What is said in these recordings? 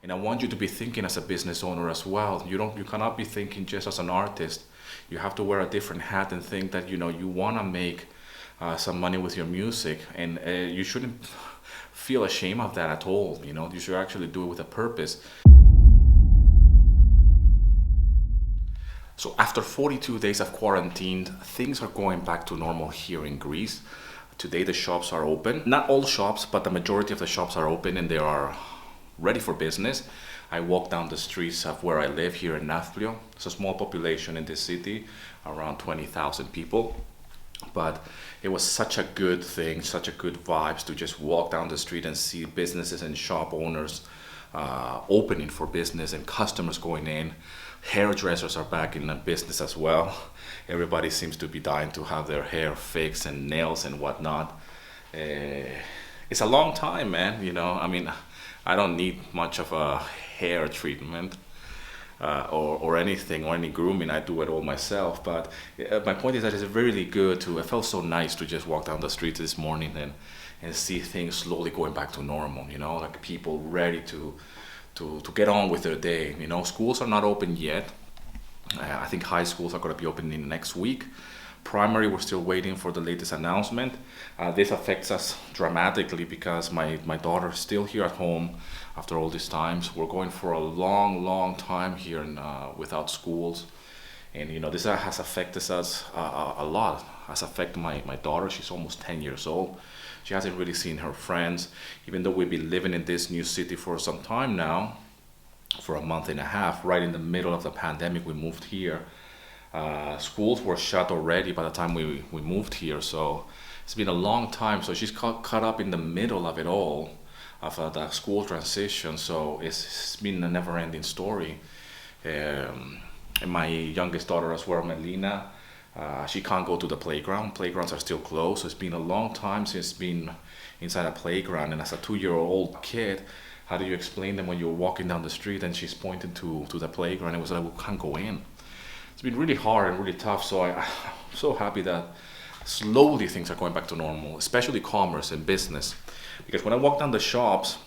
And I want you to be thinking as a business owner as well. You cannot be thinking just as an artist. You have to wear a different hat and think that you want to make some money with your music, and you shouldn't feel ashamed of that at all. You should actually do it with a purpose. So after 42 days of quarantine, things are going back to normal here in Greece. Today the shops are open. Not all shops, but the majority of the shops are open and they are ready for business. I walk down the streets of where I live here in Nafplio. It's a small population in this city, around 20,000 people. But it was such a good thing, such a good vibes to just walk down the street and see businesses and shop owners opening for business and customers going in. Hairdressers are back in the business as well. Everybody seems to be dying to have their hair fixed and nails and whatnot. It's a long time, man. I mean, I don't need much of a hair treatment or anything or any grooming. I do it all myself. But my point is that it's really good to. It felt so nice to just walk down the streets this morning and see things slowly going back to normal. Like people ready to get on with their day. Schools are not open yet. I think high schools are going to be opening next week. Primary, we're still waiting for the latest announcement. This affects us dramatically because my daughter is still here at home after all these times. We're going for a long time here without schools. And this has affected us a lot. Has affected my daughter. She's almost 10 years old. She hasn't really seen her friends, even though we've been living in this new city for some time now, for a month and a half. Right in the middle of the pandemic, we moved here. Schools were shut already by the time we moved here, so it's been a long time. So she's caught up in the middle of it all, of the school transition. So it's been a never-ending story. And my youngest daughter as well, Melina, she can't go to the playground. Playgrounds are still closed. So it's been a long time since been inside a playground. And as a 2-year-old kid, how do you explain them when you're walking down the street and she's pointing to the playground? It was like, we can't go in. It's been really hard and really tough. So I'm so happy that slowly things are going back to normal, especially commerce and business. Because when I walk down the shops,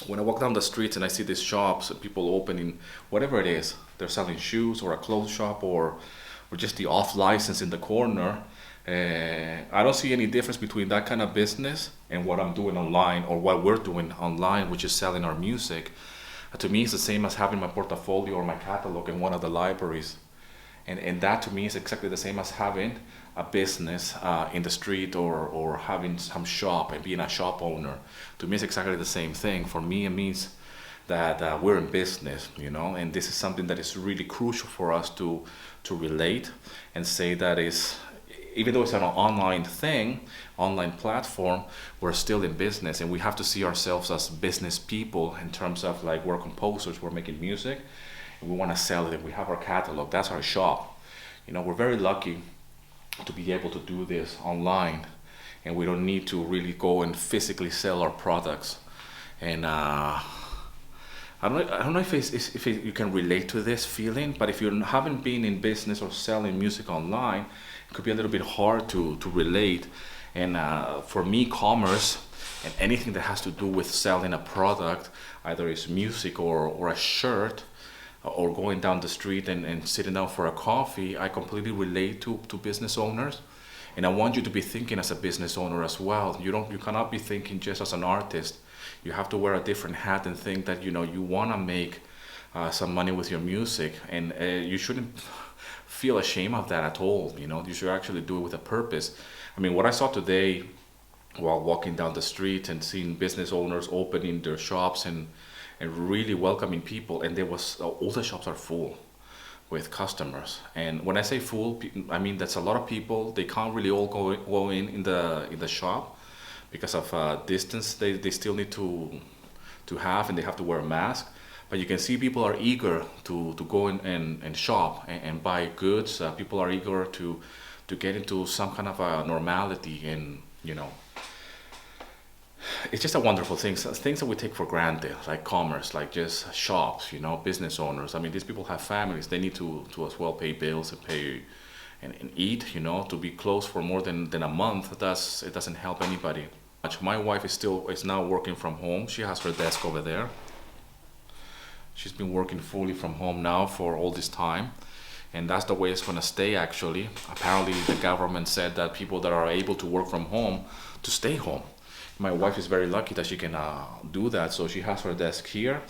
when I walk down the streets and I see these shops, people opening, whatever it is, they're selling shoes or a clothes shop or just the off license in the corner. I don't see any difference between that kind of business and what I'm doing online or what we're doing online, which is selling our music. To me, it's the same as having my portfolio or my catalog in one of the libraries. And that to me is exactly the same as having a business in the street or having some shop and being a shop owner. To me, it's exactly the same thing. For me, it means that we're in business, and this is something that is really crucial for us to relate and say that is, even though it's an online thing, online platform, we're still in business and we have to see ourselves as business people in terms of like we're composers, we're making music and we want to sell it and we have our catalog, that's our shop. We're very lucky to be able to do this online and we don't need to really go and physically sell our products. And I don't know if you can relate to this feeling, but if you haven't been in business or selling music online, it could be a little bit hard to relate. And for me, commerce and anything that has to do with selling a product, either it's music or a shirt, or going down the street and sitting down for a coffee, I completely relate to business owners. And I want you to be thinking as a business owner as well. You cannot be thinking just as an artist. You have to wear a different hat and think that you want to make some money with your music, and you shouldn't feel ashamed of that at all. You should actually do it with a purpose. I mean, what I saw today while walking down the street and seeing business owners opening their shops and really welcoming people, and all the shops are full with customers. And when I say full, I mean that's a lot of people. They can't really all go in the shop because of distance. They still need to have, and they have to wear a mask. But you can see people are eager to go in and shop and buy goods. People are eager to get into some kind of a normality, and it's just a wonderful thing. Things that we take for granted, like commerce, like just shops, business owners. I mean, these people have families. They need to as well pay bills and pay and eat. To be closed for more than a month, it doesn't help anybody. My wife is now working from home. She has her desk over there. She's been working fully from home now for all this time. And that's the way it's going to stay, actually. Apparently, the government said that people that are able to work from home, to stay home. My wife is very lucky that she can do that. So she has her desk here,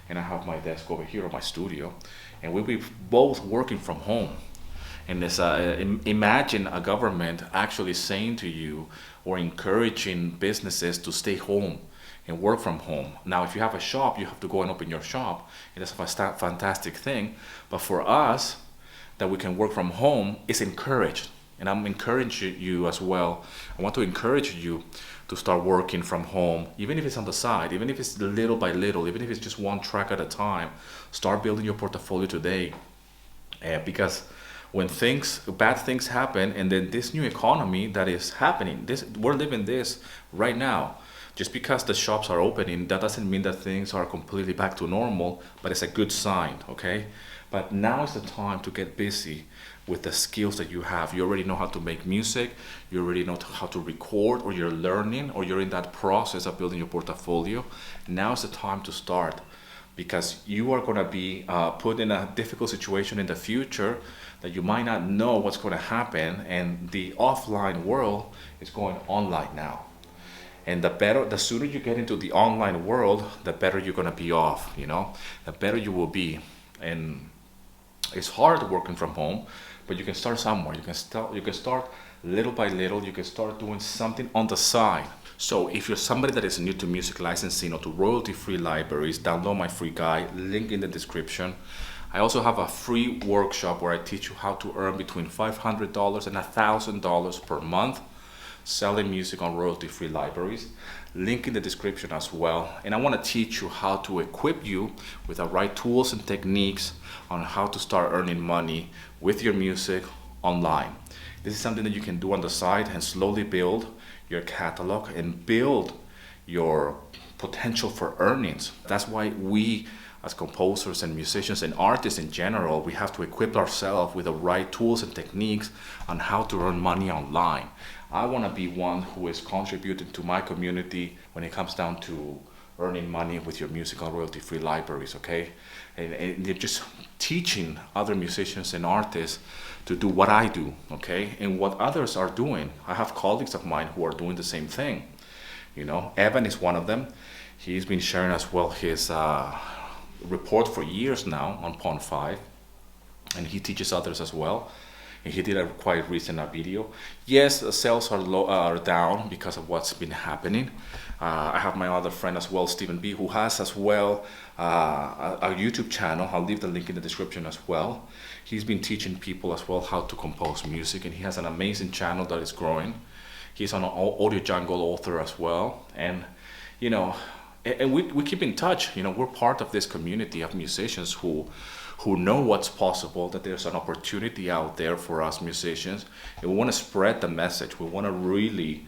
and I have my desk over here in my studio. And we'll be both working from home. And this, imagine a government actually saying to you or encouraging businesses to stay home and work from home. Now, if you have a shop, you have to go and open your shop. And that's a fantastic thing. But for us, that we can work from home is encouraged. And I'm encouraging you as well. I want to encourage you to start working from home, even if it's on the side, even if it's little by little, even if it's just one track at a time. Start building your portfolio today. Because when bad things happen, and then this new economy that is happening, we're living this right now. Just because the shops are opening, that doesn't mean that things are completely back to normal, but it's a good sign, okay? But now is the time to get busy with the skills that you have. You already know how to make music, you already know how to record, or you're learning, or you're in that process of building your portfolio. Now is the time to start, because you are gonna be put in a difficult situation in the future that you might not know what's gonna happen, and the offline world is going online now. And the sooner you get into the online world, the better you're gonna be off, the better you will be. And it's hard working from home, but you can start somewhere. You can start little by little. You can start doing something on the side. So if you're somebody that is new to music licensing or to royalty-free libraries, download my free guide, link in the description. I also have a free workshop where I teach you how to earn between $500 and $1,000 per month selling music on royalty-free libraries. Link in the description as well. And I want to teach you how to equip you with the right tools and techniques on how to start earning money with your music online. This is something that you can do on the side and slowly build your catalog and build your potential for earnings. That's why we, as composers and musicians and artists in general, we have to equip ourselves with the right tools and techniques on how to earn money online. I want to be one who is contributing to my community when it comes down to earning money with your music on royalty-free libraries, okay? And you're just teaching other musicians and artists to do what I do, okay? And what others are doing. I have colleagues of mine who are doing the same thing. Evan is one of them. He's been sharing as well his report for years now on Pond 5, and he teaches others as well. And he did a quite recent video. Yes, the sales are down because of what's been happening. I have my other friend as well, Stephen B, who has as well a YouTube channel. I'll leave the link in the description as well. He's been teaching people as well how to compose music, and he has an amazing channel that is growing. He's an Audio Jungle author as well, and and we keep in touch. We're part of this community of musicians who know what's possible, that there's an opportunity out there for us musicians. And we want to spread the message. We want to really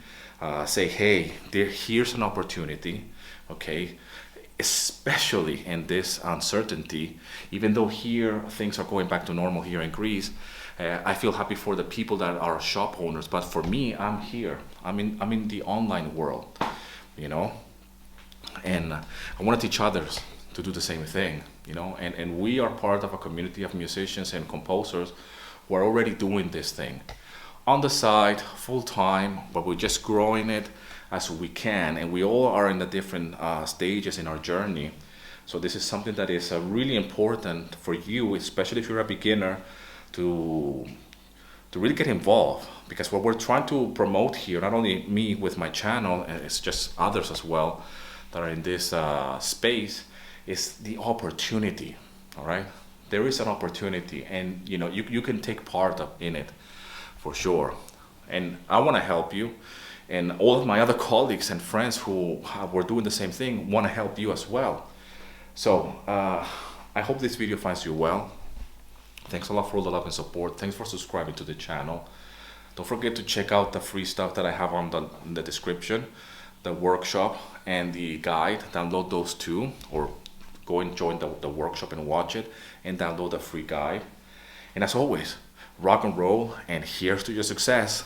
say, hey, here's an opportunity, okay? Especially in this uncertainty, even though here things are going back to normal here in Greece. I feel happy for the people that are shop owners, but for me, I'm here. I'm in the online world, and I want to teach others to do the same thing, and we are part of a community of musicians and composers who are already doing this thing on the side, full time, but we're just growing it as we can, and we all are in the different stages in our journey. So this is something that is really important for you, especially if you're a beginner, to really get involved, because what we're trying to promote here, not only me with my channel, and it's just others as well that are in this space, is the opportunity. All right, there is an opportunity, and you can take part in it for sure. And I want to help you, and all of my other colleagues and friends who were doing the same thing want to help you as well. So I hope this video finds you well. Thanks a lot for all the love and support. Thanks for subscribing to the channel. Don't forget to check out the free stuff that I have in the description, the workshop and the guide. Download those two, or go and join the workshop and watch it, and download the free guide. And as always, rock and roll, and here's to your success.